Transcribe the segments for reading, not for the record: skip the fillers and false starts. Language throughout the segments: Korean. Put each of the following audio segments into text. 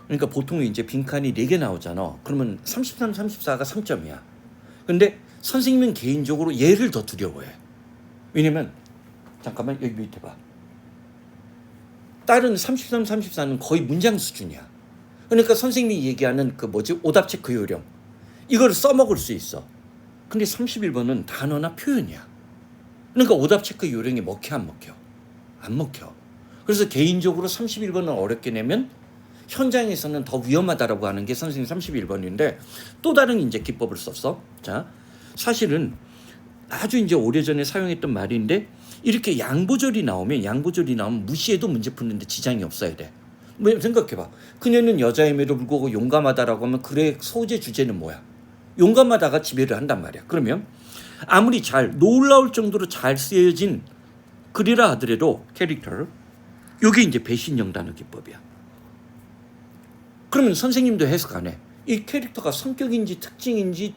그러니까 보통 이제 빈칸이 4개 나오잖아. 그러면 33, 34가 3점이야. 근데 선생님은 개인적으로 얘를 더 두려워해. 왜냐면 잠깐만 여기 밑에 봐. 다른 33, 34는 거의 문장 수준이야. 그러니까 선생님이 얘기하는 그 오답 체크 요령 이걸 써먹을 수 있어. 근데 31번은 단어나 표현이야. 그러니까 오답 체크 요령이 먹혀 안 먹혀? 안 먹혀. 그래서 개인적으로 31번을 어렵게 내면 현장에서는 더 위험하다라고 하는 게 선생님 31번인데 또 다른 이제 기법을 썼어. 자, 사실은 아주 이제 오래전에 사용했던 말인데 이렇게 양보절이 나오면 무시해도 문제 푸는데 지장이 없어야 돼. 뭐 생각해봐. 그녀는 여자임에도 불구하고 용감하다라고 하면 그의 소재 주제는 뭐야? 용감하다가 지배를 한단 말이야. 그러면 아무리 놀라울 정도로 잘 쓰여진 글이라 하더라도 캐릭터 이게 이제 배신형 단어 기법이야. 그러면 선생님도 해석 안 해. 이 캐릭터가 성격인지 특징인지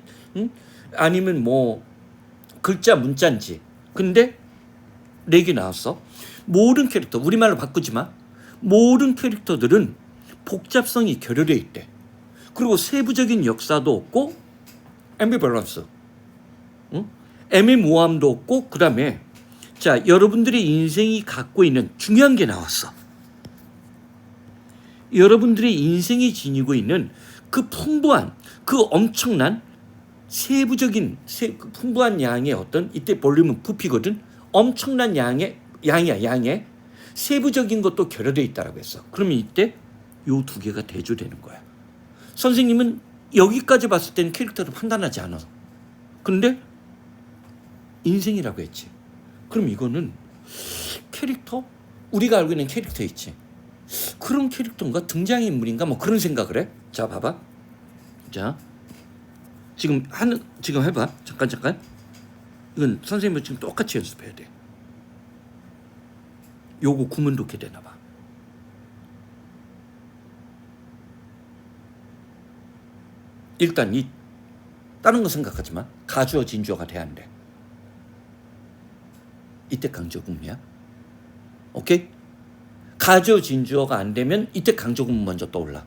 아니면 뭐 글자 문자인지. 근데 4개 나왔어. 모든 캐릭터 우리말로 바꾸지 마. 모든 캐릭터들은 복잡성이 결여돼 있대. 그리고 세부적인 역사도 없고 앰비밸런스, 애매모호함도 없고 그다음에 자 여러분들의 인생이 갖고 있는 중요한 게 나왔어. 여러분들의 인생이 지니고 있는 그 풍부한 그 엄청난 세부적인 풍부한 양의 어떤 이때 볼륨은 부피거든. 엄청난 양의 세부적인 것도 결여되어 있다라고 했어. 그러면 이때 요 2개가 대조되는 거야. 선생님은 여기까지 봤을 때는 캐릭터를 판단하지 않아. 근데 인생이라고 했지. 그럼 이거는 캐릭터? 우리가 알고 있는 캐릭터 있지. 그런 캐릭터인가? 등장인물인가? 뭐 그런 생각을 해. 자, 봐봐. 자, 지금 해봐. 잠깐. 이건 선생님은 지금 똑같이 연습해야 돼. 요거 구문 좋게 되나 봐. 일단 다른 거 생각하지 마. 가주어 진주어가 돼야 안 돼. 이때 강조구문이야. 오케이? 가주어 진주어가 안 되면 이때 강조구문 먼저 떠올라.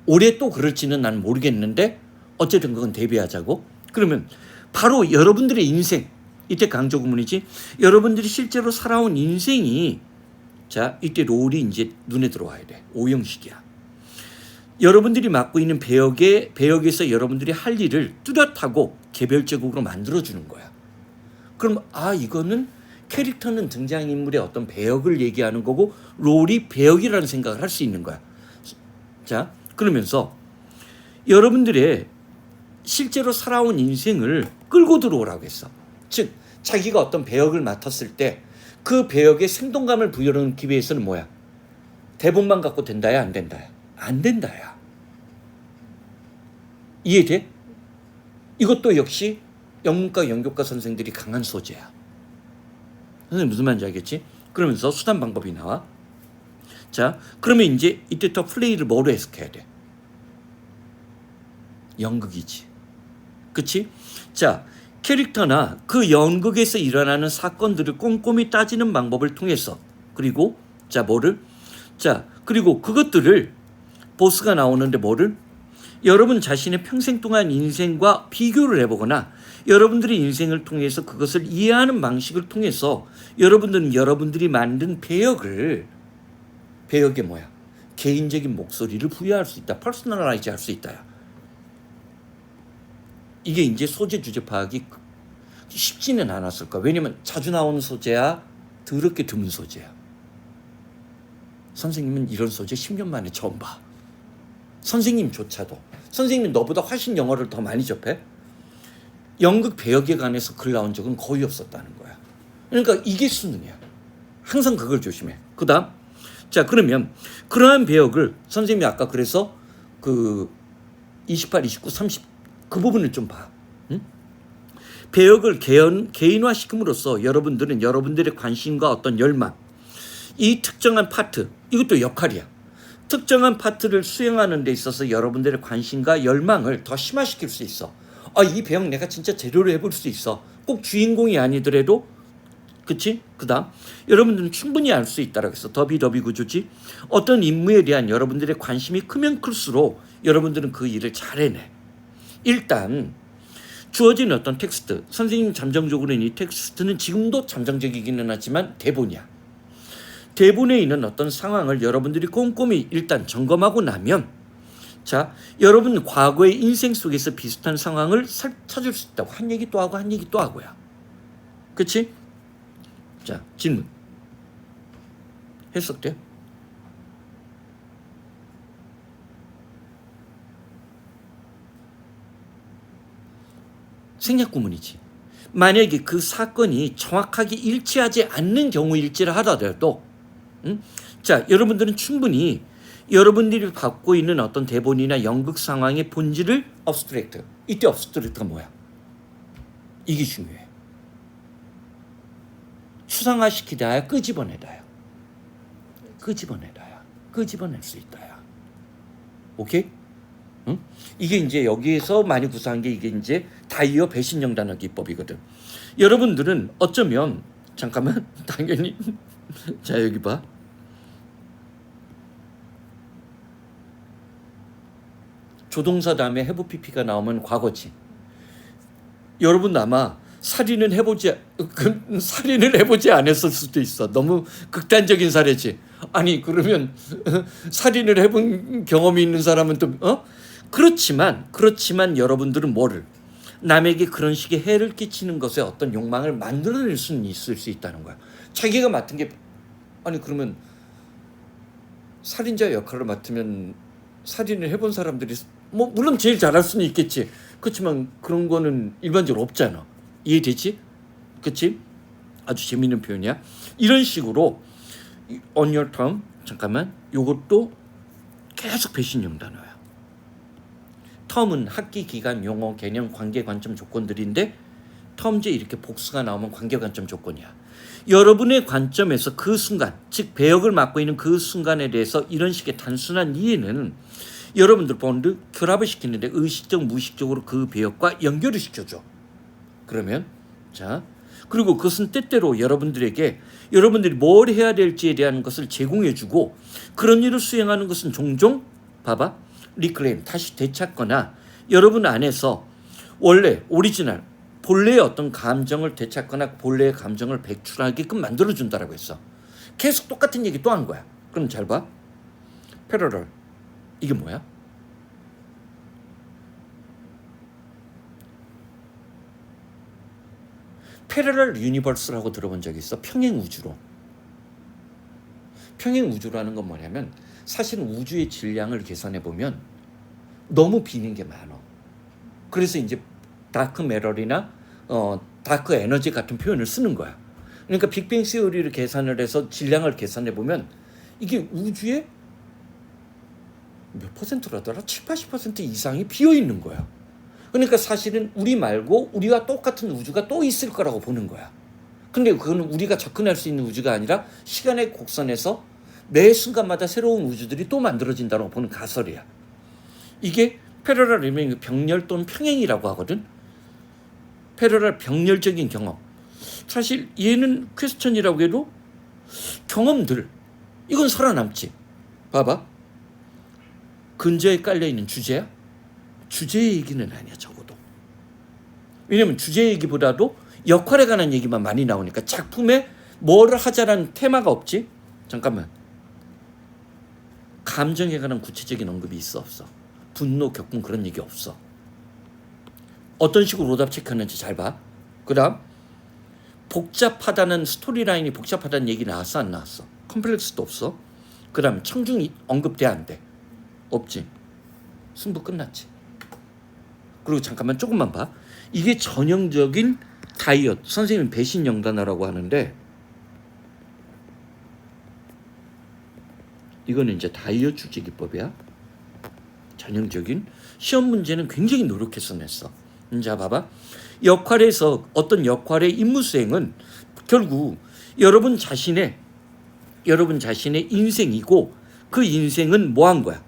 올해 또 그럴지는 난 모르겠는데 어쨌든 그건 대비하자고. 그러면 바로 여러분들의 인생, 이때 강조구문이지. 여러분들이 실제로 살아온 인생이 자 이때 롤이 이제 눈에 들어와야 돼. 오형식이야. 여러분들이 맡고 있는 배역에서 여러분들이 할 일을 뚜렷하고 개별적으로 만들어주는 거야. 그럼 이거는 캐릭터는 등장인물의 어떤 배역을 얘기하는 거고 롤이 배역이라는 생각을 할 수 있는 거야. 자, 그러면서 여러분들의 실제로 살아온 인생을 끌고 들어오라고 했어. 즉 자기가 어떤 배역을 맡았을 때 그 배역에 생동감을 부여하기 위해서는 뭐야? 대본만 갖고 된다야 안 된다야? 안 된다야. 이해돼? 이것도 역시 영문과 연교과 선생들이 강한 소재야. 선생님 무슨 말인지 알겠지? 그러면서 수단 방법이 나와. 자, 그러면 이제 이때부터 플레이를 뭐로 해석해야 돼? 연극이지. 그치? 자, 캐릭터나 그 연극에서 일어나는 사건들을 꼼꼼히 따지는 방법을 통해서 그리고 그리고 그것들을 보스가 나오는데 여러분 자신의 평생 동안 인생과 비교를 해보거나 여러분들의 인생을 통해서 그것을 이해하는 방식을 통해서 여러분들은 여러분들이 만든 배역에 뭐야? 개인적인 목소리를 부여할 수 있다. 퍼스널라이즈 할 수 있다. 이게 이제 소재 주제 파악이 쉽지는 않았을 거야. 왜냐면 자주 나오는 소재야, 더럽게 드문 소재야. 선생님은 이런 소재 10년 만에 처음 봐. 선생님조차도. 선생님은 너보다 훨씬 영어를 더 많이 접해. 연극 배역에 관해서 글 나온 적은 거의 없었다는 거야. 그러니까 이게 수능이야. 항상 그걸 조심해. 그다음 자 그러면 그러한 배역을 선생님이 아까 그래서 그 28, 29, 30 그 부분을 좀 봐. 응? 배역을 개인화시킴으로써 여러분들은 여러분들의 관심과 어떤 열망, 이 특정한 파트, 이것도 역할이야. 특정한 파트를 수행하는 데 있어서 여러분들의 관심과 열망을 더 심화시킬 수 있어. 이 배역 내가 진짜 제대로 해볼 수 있어. 꼭 주인공이 아니더라도 그치? 그 다음 여러분들은 충분히 알 수 있다라고 했어. 더비 구조지. 어떤 임무에 대한 여러분들의 관심이 크면 클수록 여러분들은 그 일을 잘 해내. 일단 주어진 어떤 텍스트, 선생님 잠정적으로는 이 텍스트는 지금도 잠정적이기는 하지만 대본이야. 대본에 있는 어떤 상황을 여러분들이 꼼꼼히 일단 점검하고 나면, 자, 여러분 과거의 인생 속에서 비슷한 상황을 찾을 수 있다고. 한 얘기 또 하고 한 얘기 또 하고야. 그치? 자, 질문. 해석돼? 생략 구문이지. 만약에 그 사건이 정확하게 일치하지 않는 경우일지라 하더라도, 자, 여러분들은 충분히 여러분들이 갖고 있는 어떤 대본이나 연극 상황의 본질을 업스트랙트. 이때 업스트랙트가 뭐야? 이게 중요해. 추상화시키다야, 끄집어내다야. 끄집어낼 수 있다야. 오케이? 응? 이게 이제 여기에서 많이 구사한 게 이게 이제 다이어 배신형 단어 기법이거든. 여러분들은 어쩌면 잠깐만 당연히 자 여기 봐. 조동사 다음에 have pp가 나오면 과거지. 여러분 아마 살인을 해보지 않았을 수도 있어. 너무 극단적인 사례지. 아니 그러면 살인을 해본 경험이 있는 사람은 또 그렇지만 여러분들은 뭐를 남에게 그런 식의 해를 끼치는 것에 어떤 욕망을 만들어낼 수는 있을 수 있다는 거야. 자기가 맡은 게 아니 그러면 살인자 역할을 맡으면 살인을 해본 사람들이 뭐 물론 제일 잘할 수는 있겠지. 그렇지만 그런 거는 일반적으로 없잖아. 이해되지? 그치? 아주 재밌는 표현이야. 이런 식으로 on your term 잠깐만 요것도 계속 배신형 단어야. 텀은 학기, 기간, 용어, 개념, 관계, 관점, 조건들인데 텀제 이렇게 복수가 나오면 관계, 관점, 조건이야. 여러분의 관점에서 그 순간, 즉 배역을 맡고 있는 그 순간에 대해서 이런 식의 단순한 이해는 여러분들 본드 결합을 시키는데 의식적, 무의식적으로 그 배역과 연결을 시켜줘. 그러면 자 그리고 그것은 때때로 여러분들에게 여러분들이 뭘 해야 될지에 대한 것을 제공해주고 그런 일을 수행하는 것은 종종 봐봐 리클레임 다시 되찾거나 여러분 안에서 원래 오리지널 본래의 어떤 감정을 되찾거나 본래의 감정을 배출하게끔 만들어준다라고 했어. 계속 똑같은 얘기 또 한 거야. 그럼 잘 봐. 패러럴 이게 뭐야? 패러럴 유니버스라고 들어본 적이 있어? 평행 우주로. 평행 우주라는 건 뭐냐면 사실은 우주의 질량을 계산해 보면 너무 비는 게 많아. 그래서 이제 다크 매럴이나 다크 에너지 같은 표현을 쓰는 거야. 그러니까 빅뱅 시어리를 계산을 해서 질량을 계산해 보면 이게 우주의 몇 퍼센트라더라? 70-80% 이상이 비어 있는 거야. 그러니까 사실은 우리 말고 우리와 똑같은 우주가 또 있을 거라고 보는 거야. 근데 그거는 우리가 접근할 수 있는 우주가 아니라 시간의 곡선에서 매 순간마다 새로운 우주들이 또 만들어진다고 보는 가설이야. 이게 패러럴 리밍 병렬 또는 평행이라고 하거든. 패러럴 병렬적인 경험. 사실 얘는 퀘스천이라고 해도 경험들 이건 살아남지. 봐봐. 근저에 깔려있는 주제야? 주제 얘기는 아니야 적어도. 왜냐면 주제 얘기보다도 역할에 관한 얘기만 많이 나오니까 작품에 뭐를 하자라는 테마가 없지. 잠깐만. 감정에 관한 구체적인 언급이 있어 없어? 분노, 격분 그런 얘기 없어. 어떤 식으로 오답 체크하는지 잘 봐. 그 다음 복잡하다는 스토리라인이 복잡하다는 얘기 나왔어 안 나왔어? 컴플렉스도 없어. 그 다음 청중이 언급돼 안 돼? 없지. 승부 끝났지. 그리고 잠깐만 조금만 봐. 이게 전형적인 다이어트. 선생님 배신형 단어라고 하는데 이거는 이제 다이어트 주제 기법이야. 전형적인 시험 문제는 굉장히 노력해서 냈어. 자 봐봐. 역할에서 어떤 역할의 임무 수행은 결국 여러분 자신의 인생이고 그 인생은 뭐 한 거야?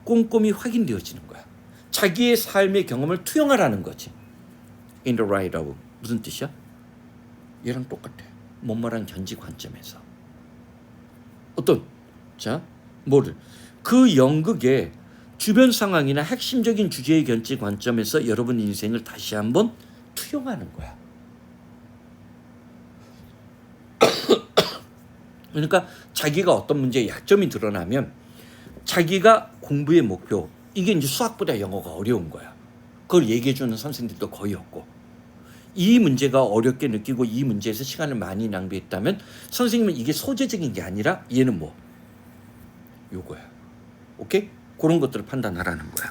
꼼꼼히 확인되어지는 거야. 자기의 삶의 경험을 투영하라는 거지. In the right of 무슨 뜻이야? 얘랑 똑같아. 뭐뭐란 견지 관점에서 어떤 뭐를 그 연극의 주변 상황이나 핵심적인 주제의 견지 관점에서 여러분 인생을 다시 한번 투영하는 거야. 그러니까 자기가 어떤 문제에 약점이 드러나면 자기가 공부의 목표, 이게 이제 수학보다 영어가 어려운 거야. 그걸 얘기해주는 선생님들도 거의 없고, 이 문제가 어렵게 느끼고 이 문제에서 시간을 많이 낭비했다면 선생님은 이게 소재적인 게 아니라 얘는 뭐 요거야. 오케이? 그런 것들을 판단하라는 거야.